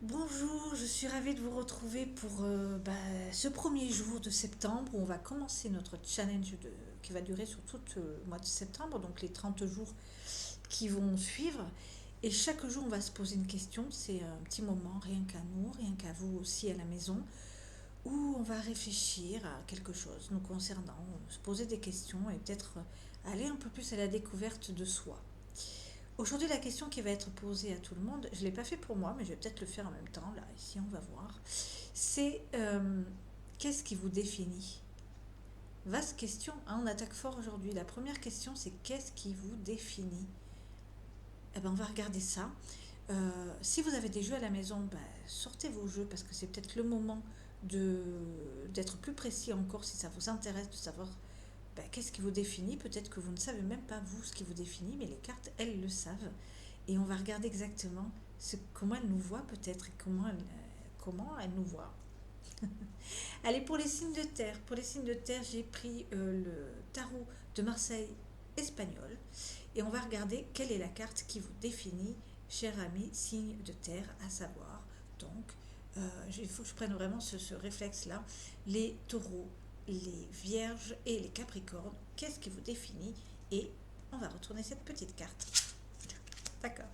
Bonjour, je suis ravie de vous retrouver pour ce premier jour de septembre où on va commencer notre challenge qui va durer sur tout le mois de septembre, donc les 30 jours qui vont suivre. Et chaque jour, on va se poser une question. C'est un petit moment, rien qu'à nous, rien qu'à vous aussi à la maison, où on va réfléchir à quelque chose nous concernant, se poser des questions et peut-être aller un peu plus à la découverte de soi. Aujourd'hui, la question qui va être posée à tout le monde, je ne l'ai pas fait pour moi, mais je vais peut-être le faire en même temps. Là, ici, on va voir. C'est qu'est-ce qui vous définit? Vaste question, hein, on attaque fort aujourd'hui. La première question, c'est qu'est-ce qui vous définit? Eh ben, on va regarder ça. Si vous avez des jeux à la maison, ben, sortez vos jeux parce que c'est peut-être le moment de d'être plus précis encore si ça vous intéresse de savoir qu'est-ce qui vous définit. Peut-être que vous ne savez même pas vous ce qui vous définit, mais les cartes, elles le savent. Et on va regarder exactement comment elles nous voient peut-être et comment elles nous voient. Allez, pour les signes de terre. Pour les signes de terre, j'ai pris le tarot de Marseille espagnol. Et on va regarder quelle est la carte qui vous définit, cher ami, signe de terre, à savoir. Donc, il faut que je prenne vraiment ce réflexe-là. Les taureaux, les vierges et les capricornes, qu'est-ce qui vous définit? Et on va retourner cette petite carte. D'accord.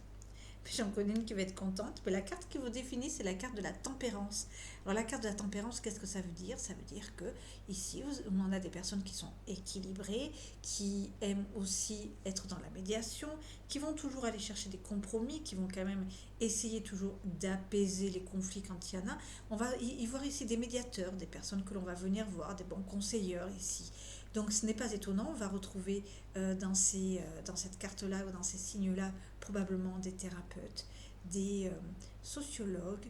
Puis j'en connais une qui va être contente. Mais la carte qui vous définit, c'est la carte de la tempérance. Alors la carte de la tempérance, qu'est-ce que ça veut dire? Ça veut dire que ici, on en a des personnes qui sont équilibrées, qui aiment aussi être dans la médiation, qui vont toujours aller chercher des compromis, qui vont quand même essayer toujours d'apaiser les conflits quand il y en a. On va y voir ici des médiateurs, des personnes que l'on va venir voir, des bons conseilleurs ici. Donc ce n'est pas étonnant, on va retrouver dans cette carte-là ou dans ces signes-là probablement des thérapeutes, des sociologues,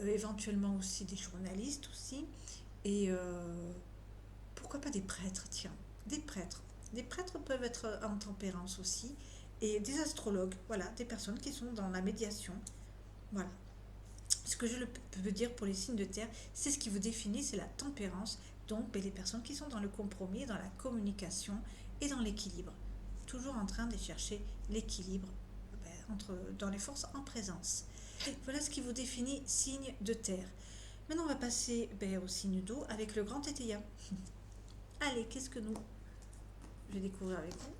éventuellement aussi des journalistes aussi, et pourquoi pas des prêtres, tiens, des prêtres. Des prêtres peuvent être en tempérance aussi, et des astrologues, voilà, des personnes qui sont dans la médiation, voilà. Ce que je peux dire pour les signes de terre, c'est ce qui vous définit, c'est la tempérance, donc les personnes qui sont dans le compromis, dans la communication et dans l'équilibre. Toujours en train de chercher l'équilibre dans les forces en présence. Voilà ce qui vous définit signe de terre. Maintenant, on va passer au signe d'eau avec le grand tétéia. Allez, qu'est-ce que nous je vais découvrir avec vous?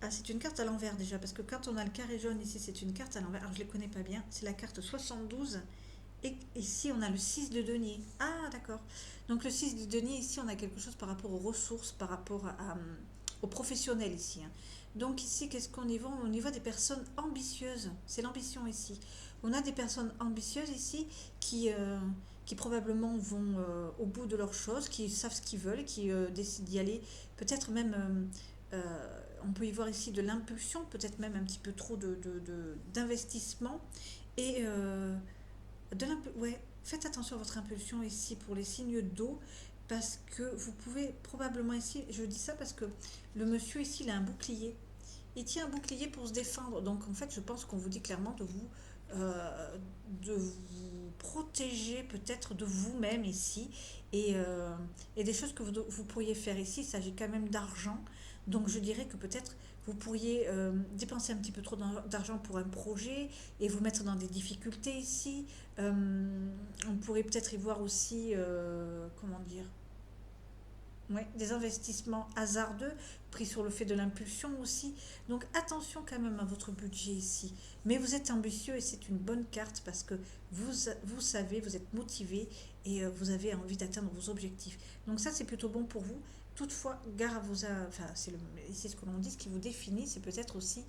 Ah, c'est une carte à l'envers déjà, parce que quand on a le carré jaune ici, c'est une carte à l'envers. Alors, je ne les connais pas bien. C'est la carte 72. Et ici, on a le 6 de denier. Ah, d'accord. Donc, le 6 de denier, ici, on a quelque chose par rapport aux ressources, par rapport aux professionnels ici, hein. Donc, ici, qu'est-ce qu'on y voit? On y voit des personnes ambitieuses. C'est l'ambition ici. On a des personnes ambitieuses ici qui probablement vont au bout de leurs choses, qui savent ce qu'ils veulent, qui décident d'y aller. Peut-être même, on peut y voir ici de l'impulsion, peut-être même un petit peu trop d'investissement. Et ouais, faites attention à votre impulsion ici pour les signes d'eau parce que vous pouvez probablement ici, je dis ça parce que le monsieur ici il a un bouclier. Il tient un bouclier pour se défendre. Donc en fait je pense qu'on vous dit clairement euh, de vous protéger peut-être de vous-même ici et des choses que vous pourriez faire ici. Il s'agit quand même d'argent. Donc je dirais que peut-être vous pourriez dépenser un petit peu trop d'argent pour un projet et vous mettre dans des difficultés ici. On pourrait peut-être y voir aussi, comment dire, ouais, des investissements hasardeux pris sur le fait de l'impulsion aussi. Donc attention quand même à votre budget ici. Mais vous êtes ambitieux et c'est une bonne carte parce que vous savez, vous êtes motivé et vous avez envie d'atteindre vos objectifs. Donc ça c'est plutôt bon pour vous. Toutefois, gare à vos... Enfin, c'est ce que l'on dit, ce qui vous définit, c'est peut-être aussi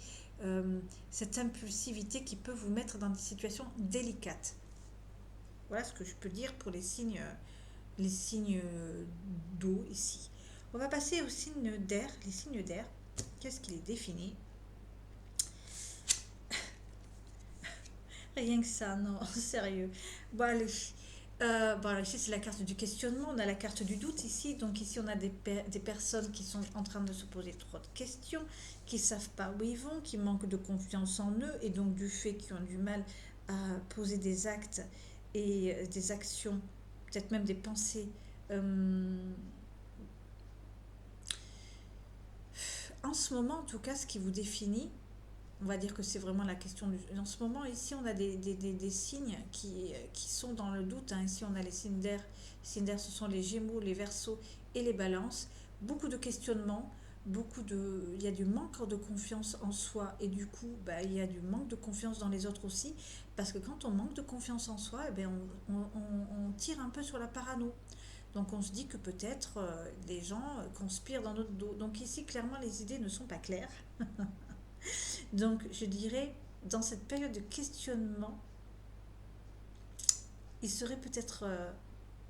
cette impulsivité qui peut vous mettre dans des situations délicates. Voilà ce que je peux dire pour les signes d'eau ici. On va passer aux signes d'air. Les signes d'air, qu'est-ce qui les définit? Rien que ça, non, sérieux. Bon, allez. Bon, ici, c'est la carte du questionnement. On a la carte du doute ici. Donc, ici, on a des personnes qui sont en train de se poser trop de questions, qui ne savent pas où ils vont, qui manquent de confiance en eux et donc du fait qu'ils ont du mal à poser des actes et des actions, peut-être même des pensées en ce moment, en tout cas, ce qui vous définit, on va dire que c'est vraiment la question en ce moment, ici, on a des signes qui sont dans le doute, hein. Ici, on a les signes d'air. Les signes d'air, ce sont les Gémeaux, les Verseaux et les Balances. Beaucoup de questionnements, il y a du manque de confiance en soi et du coup, bah, il y a du manque de confiance dans les autres aussi. Parce que quand on manque de confiance en soi, eh bien, on tire un peu sur la parano. Donc on se dit que peut-être les gens conspirent dans notre dos. Donc ici, clairement, les idées ne sont pas claires. Donc je dirais, dans cette période de questionnement, il serait peut-être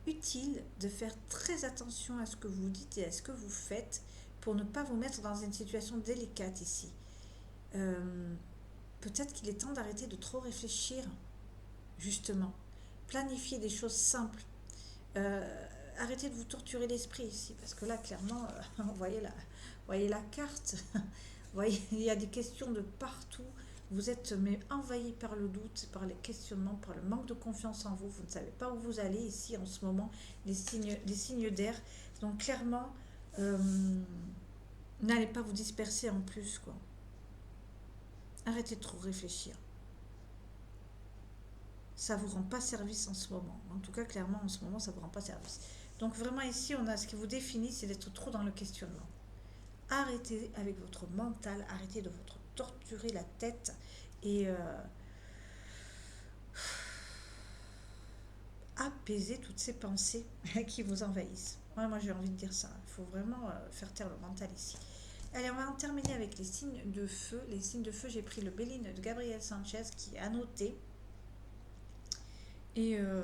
utile de faire très attention à ce que vous dites et à ce que vous faites pour ne pas vous mettre dans une situation délicate ici. Euh, Peut-être qu'il est temps d'arrêter de trop réfléchir, justement. Planifier des choses simples. Arrêtez de vous torturer l'esprit ici, parce que là, clairement, vous voyez la carte. Vous voyez, il y a des questions de partout. Vous êtes mais envahi par le doute, par les questionnements, par le manque de confiance en vous. Vous ne savez pas où vous allez ici en ce moment. Les signes d'air. Donc clairement, euh, n'allez pas vous disperser en plus, quoi. Arrêtez de trop réfléchir. Ça ne vous rend pas service en ce moment. En tout cas, clairement, en ce moment, ça ne vous rend pas service. Donc vraiment ici, on a ce qui vous définit, c'est d'être trop dans le questionnement. Arrêtez avec votre mental, arrêtez de vous torturer la tête et apaiser toutes ces pensées qui vous envahissent. Ouais, moi j'ai envie de dire ça. Il faut vraiment faire taire le mental ici. Allez, on va en terminer avec les signes de feu. Les signes de feu, j'ai pris le Béline de Gabriel Sanchez qui est annoté et, euh,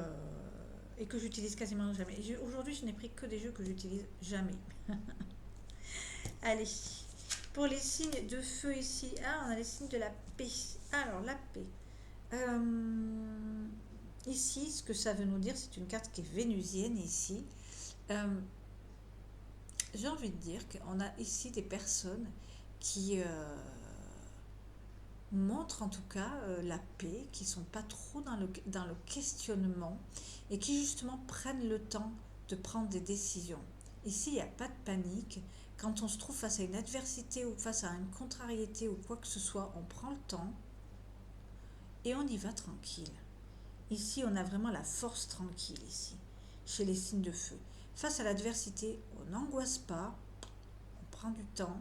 et que j'utilise quasiment jamais. Aujourd'hui, je n'ai pris que des jeux que j'utilise jamais. Allez, pour les signes de feu ici, on a les signes de la paix. Alors, la paix. Euh, Ici, ce que ça veut nous dire, c'est une carte qui est vénusienne ici. Euh, j'ai envie de dire qu'on a ici des personnes qui montrent en tout cas la paix, qui sont pas trop dans le questionnement et qui justement prennent le temps de prendre des décisions. Ici, il n'y a pas de panique. Quand on se trouve face à une adversité ou face à une contrariété ou quoi que ce soit, on prend le temps et on y va tranquille. Ici, on a vraiment la force tranquille ici, chez les signes de feu. Face à l'adversité, on n'angoisse pas, on prend du temps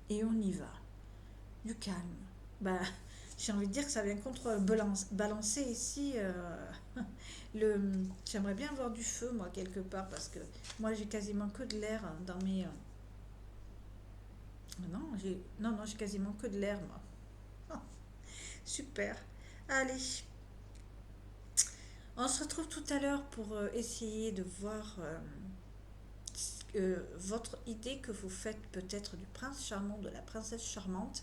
et on y va. Du calme. Bah, j'ai envie de dire que ça vient contrebalancer ici j'aimerais bien avoir du feu, moi, quelque part, parce que moi, j'ai quasiment que de l'air dans mes... non, j'ai quasiment que de l'air, moi. Super. Allez, on se retrouve tout à l'heure pour essayer de voir votre idée que vous faites peut-être du prince charmant, de la princesse charmante.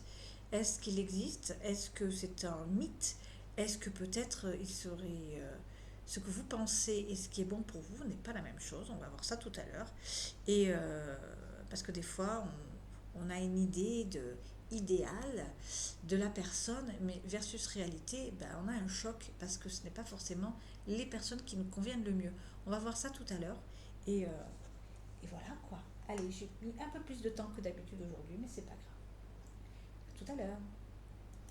Est-ce qu'il existe? Est-ce que c'est un mythe? Est-ce que peut-être il serait... ce que vous pensez et ce qui est bon pour vous n'est pas la même chose. On va voir ça tout à l'heure. Et parce que des fois, on a une idée idéale de la personne, mais versus réalité, ben, on a un choc parce que ce n'est pas forcément les personnes qui nous conviennent le mieux. On va voir ça tout à l'heure. Et, euh, et voilà quoi. Allez, j'ai mis un peu plus de temps que d'habitude aujourd'hui, mais c'est pas grave. À tout à l'heure.